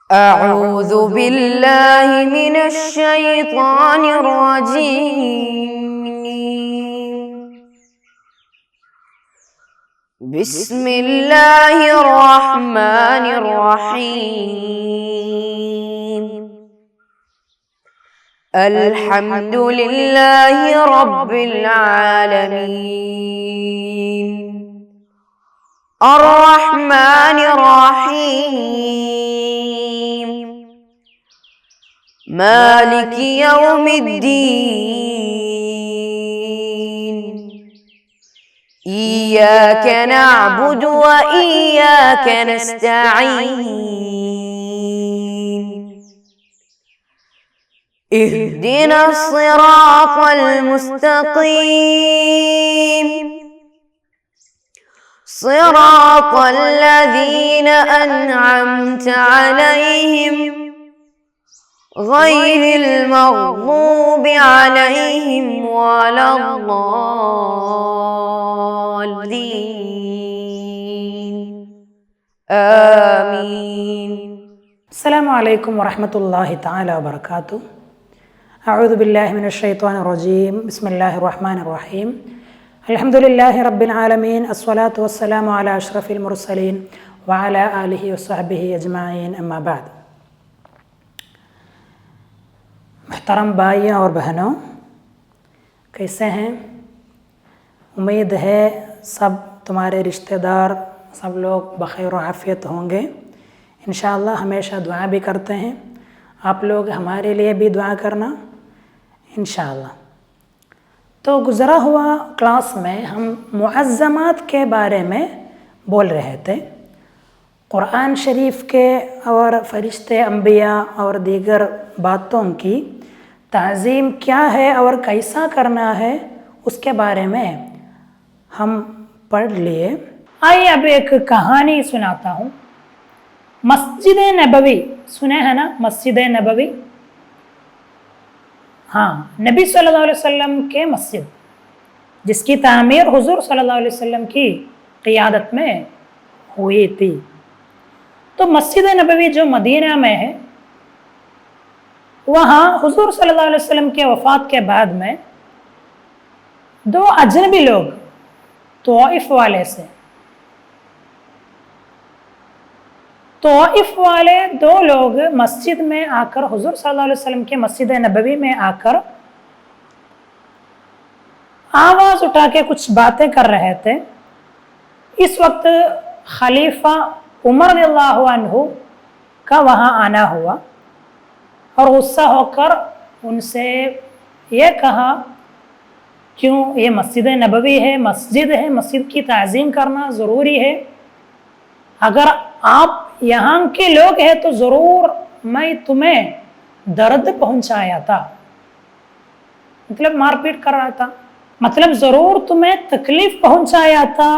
أعوذ بالله من الشيطان الرجيم. بسم الله الرحمن الرحيم. الحمد لله رب العالمين الرحمن الرحيم مالك يوم الدين إياك نعبد وإياك نستعين اهدنا الصراط المستقيم صراط الذين أنعمت عليهم غير المغضوب عليهم ولا الضالين آمين. السلام عليكم ورحمة الله تعالى وبركاته. أعوذ بالله من الشيطان الرجيم. بسم الله الرحمن الرحيم. الحمد لله رب العالمين. الصلاة والسلام على أشرف المرسلين وعلى آله وصحبه أجمعين. أما بعد. محترم بھائیوں اور بہنوں، کیسے ہیں؟ امید ہے سب تمہارے رشتہ دار سب لوگ بخیر و عافیت ہوں گے. انشاءاللہ ہمیشہ دعا بھی کرتے ہیں، آپ لوگ ہمارے لیے بھی دعا کرنا انشاءاللہ. تو گزرا ہوا کلاس میں ہم معظمات کے بارے میں بول رہے تھے. قرآن شریف کے اور فرشتے، انبیاء اور دیگر باتوں کی تعظیم کیا ہے اور کیسا کرنا ہے اس کے بارے میں ہم پڑھ لیے. آئیے اب ایک کہانی سناتا ہوں. مسجد نبوی سنے ہیں نا؟ مسجد نبوی، ہاں، نبی صلی اللہ علیہ وسلم کے مسجد جس کی تعمیر حضور صلی اللہ علیہ وسلم کی قیادت میں ہوئی تھی. تو مسجد نبوی جو مدینہ میں ہے، وہاں حضور صلی اللہ علیہ وسلم کے وفات کے بعد میں دو اجنبی لوگ طائف والے دو لوگ مسجد میں آ کر، حضور صلی اللہ علیہ وسلم کے مسجد نبوی میں آ کر آواز اٹھا کے کچھ باتیں کر رہے تھے. اس وقت خلیفہ عمر رضی اللہ عنہ کا وہاں آنا ہوا اور غصہ ہو کر ان سے یہ کہا، کیوں؟ یہ مسجد نبوی ہے، مسجد ہے، مسجد کی تعظیم کرنا ضروری ہے. اگر آپ یہاں کے لوگ ہیں تو ضرور میں تمہیں درد پہنچایا تھا، مطلب مار پیٹ کر رہا تھا، مطلب ضرور تمہیں تکلیف پہنچایا تھا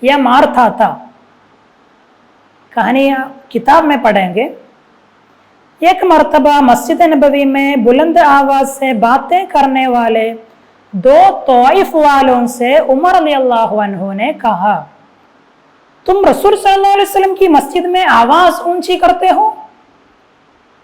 یا مارتا تھا. کہانی کتاب میں پڑھیں گے. ایک مرتبہ مسجد نبوی میں بلند آواز سے باتیں کرنے والے دو طائف والوں سے عمر رضی اللہ عنہ نے کہا، تم رسول صلی اللہ علیہ وسلم کی مسجد میں آواز اونچی کرتے ہو؟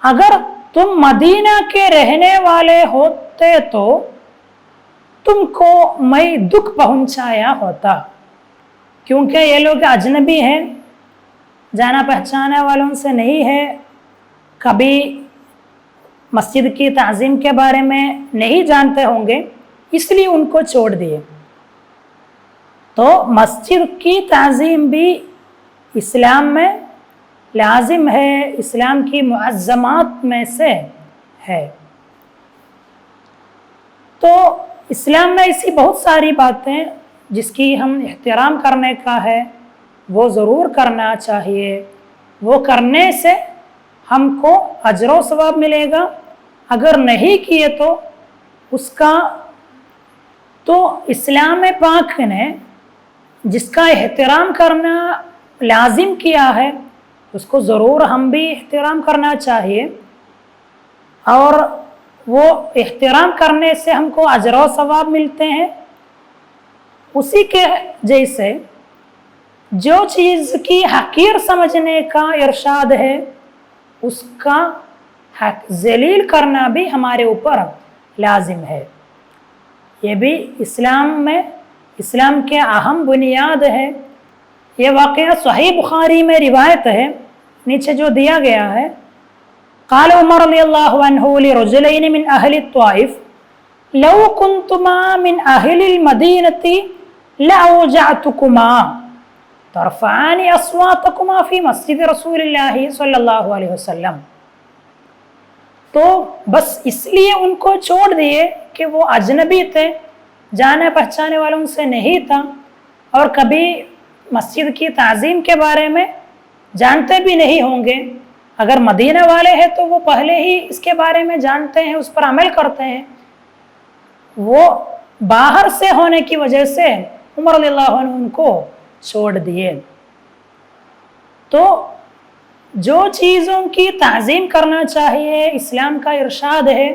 اگر تم مدینہ کے رہنے والے ہوتے تو تم کو میں دکھ پہنچایا ہوتا، کیونکہ یہ لوگ اجنبی ہیں، جانا پہچانا والوں سے نہیں ہے، کبھی مسجد کی تعظیم کے بارے میں نہیں جانتے ہوں گے، اس لیے ان کو چھوڑ دیے. تو مسجد کی تعظیم بھی اسلام میں لازم ہے، اسلام کی معظمات میں سے ہے. تو اسلام میں ایسی بہت ساری باتیں جس کی ہم احترام کرنے کا ہے، وہ ضرور کرنا چاہیے. وہ کرنے سے ہم کو اجر و ثواب ملے گا. اگر نہیں کیے تو اس کا تو اسلام پاک نے جس کا احترام کرنا لازم کیا ہے، اس کو ضرور ہم بھی احترام کرنا چاہیے. اور وہ احترام کرنے سے ہم کو اجر و ثواب ملتے ہیں. اسی کے جیسے جو چیز کی حقیر سمجھنے کا ارشاد ہے اس کا حق ذلیل کرنا بھی ہمارے اوپر لازم ہے. یہ بھی اسلام میں اسلام کے اہم بنیاد ہے. یہ واقعہ صحیح بخاری میں روایت ہے, نیچے جو دیا گیا ہے. قال عمر رضی اللہ عنہ لرجلین من اہل الطائف لو کنتما من اہل المدینۃ لاوجعتکما ترفعان اصواتکما فی مسجد رسول اللہ صلی اللہ علیہ وسلم. تو بس اس لیے ان کو چھوڑ دیے کہ وہ اجنبی تھے, جانے پہچانے والوں سے نہیں تھا, اور کبھی مسجد کی تعظیم کے بارے میں جانتے بھی نہیں ہوں گے. اگر مدینہ والے ہیں تو وہ پہلے ہی اس کے بارے میں جانتے ہیں, اس پر عمل کرتے ہیں. وہ باہر سے ہونے کی وجہ سے عمر رضی اللہ عنہ ان کو چھوڑ دیے. تو جو چیزوں کی تعظیم کرنا چاہیے, اسلام کا ارشاد ہے,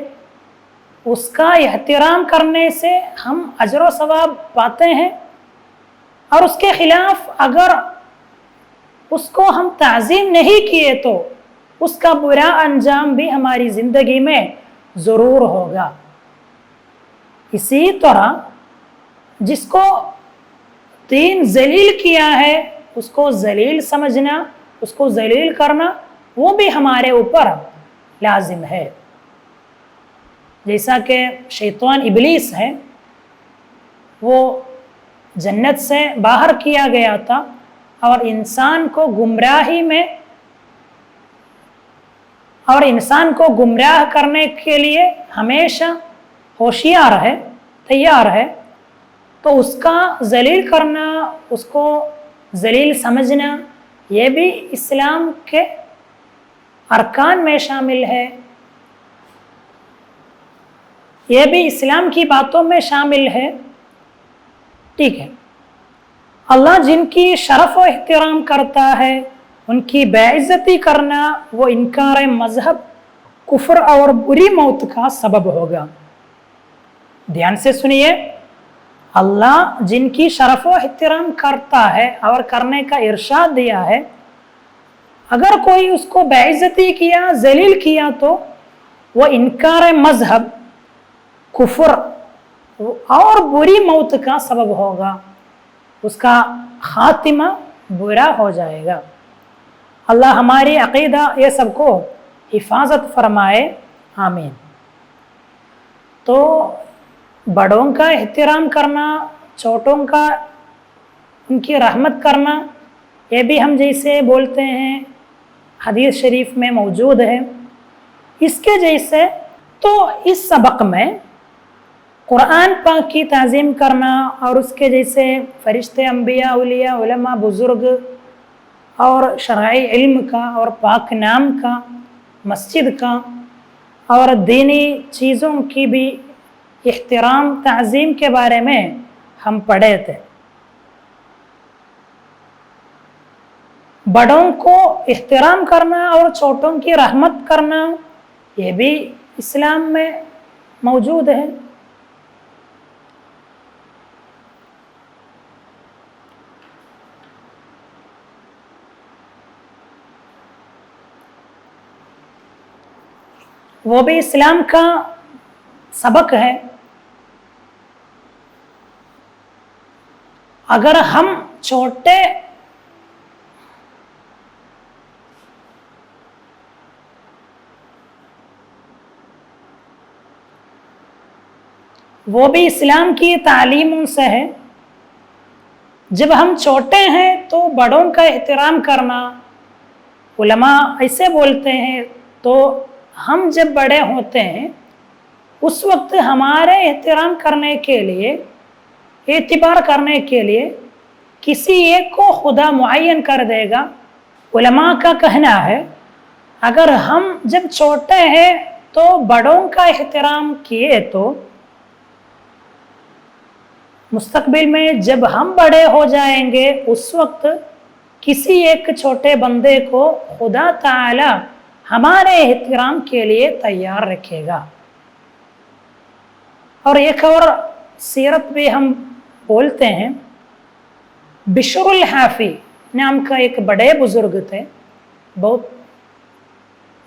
اس کا احترام کرنے سے ہم اجر و ثواب پاتے ہیں, اور اس کے خلاف اگر اس کو ہم تعظیم نہیں کیے تو اس کا برا انجام بھی ہماری زندگی میں ضرور ہوگا. اسی طرح جس کو دین ذلیل کیا ہے اس کو ذلیل سمجھنا, اس کو ذلیل کرنا, وہ بھی ہمارے اوپر لازم ہے. جیسا کہ شیطان ابلیس ہے, وہ جنت سے باہر کیا گیا تھا اور انسان کو گمراہ کرنے کے لیے ہمیشہ ہوشیار ہے, تیار ہے. تو اس کا ذلیل کرنا, اس کو ذلیل سمجھنا, یہ بھی اسلام کے ارکان میں شامل ہے, یہ بھی اسلام کی باتوں میں شامل ہے. ٹھیک ہے, اللہ جن کی شرف و احترام کرتا ہے ان کی بے عزتی کرنا وہ انکار مذہب, کفر اور بری موت کا سبب ہوگا. دھیان سے سنیے, اللہ جن کی شرف و احترام کرتا ہے اور کرنے کا ارشاد دیا ہے, اگر کوئی اس کو بے عزتی کیا, ذلیل کیا, تو وہ انکار مذہب, کفر اور بری موت کا سبب ہوگا, اس کا خاتمہ برا ہو جائے گا. اللہ ہماری عقیدہ یہ سب کو حفاظت فرمائے, آمین. تو بڑوں کا احترام کرنا, چھوٹوں کا ان کی رحمت کرنا, یہ بھی ہم جیسے بولتے ہیں حدیث شریف میں موجود ہے. اس کے جیسے تو اس سبق میں قرآن پاک کی تعظیم کرنا اور اس کے جیسے فرشتے, انبیاء, اولیاء, علماء, بزرگ اور شرعی علم کا اور پاک نام کا, مسجد کا اور دینی چیزوں کی بھی احترام تعظیم کے بارے میں ہم پڑھے تھے. بڑوں کو احترام کرنا اور چھوٹوں کی رحمت کرنا یہ بھی اسلام میں موجود ہے. وہ بھی اسلام کا سبق ہے. اگر ہم چھوٹے وہ بھی اسلام کی تعلیموں سے ہے. جب ہم چھوٹے ہیں تو بڑوں کا احترام کرنا, علماء ایسے بولتے ہیں, تو ہم جب بڑے ہوتے ہیں اس وقت ہمارے احترام کرنے کے لیے, اعتبار کرنے کے لیے کسی ایک کو خدا معین کر دے گا. علماء کا کہنا ہے اگر ہم جب چھوٹے ہیں تو بڑوں کا احترام کیے تو مستقبل میں جب ہم بڑے ہو جائیں گے اس وقت کسی ایک چھوٹے بندے کو خدا تعالی ہمارے احترام کے لیے تیار رکھے گا. اور ایک اور سیرت بھی ہم بولتے ہیں, بشر الحافی نام کا ایک بڑے بزرگ تھے, بہت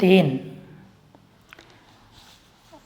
3,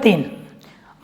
3,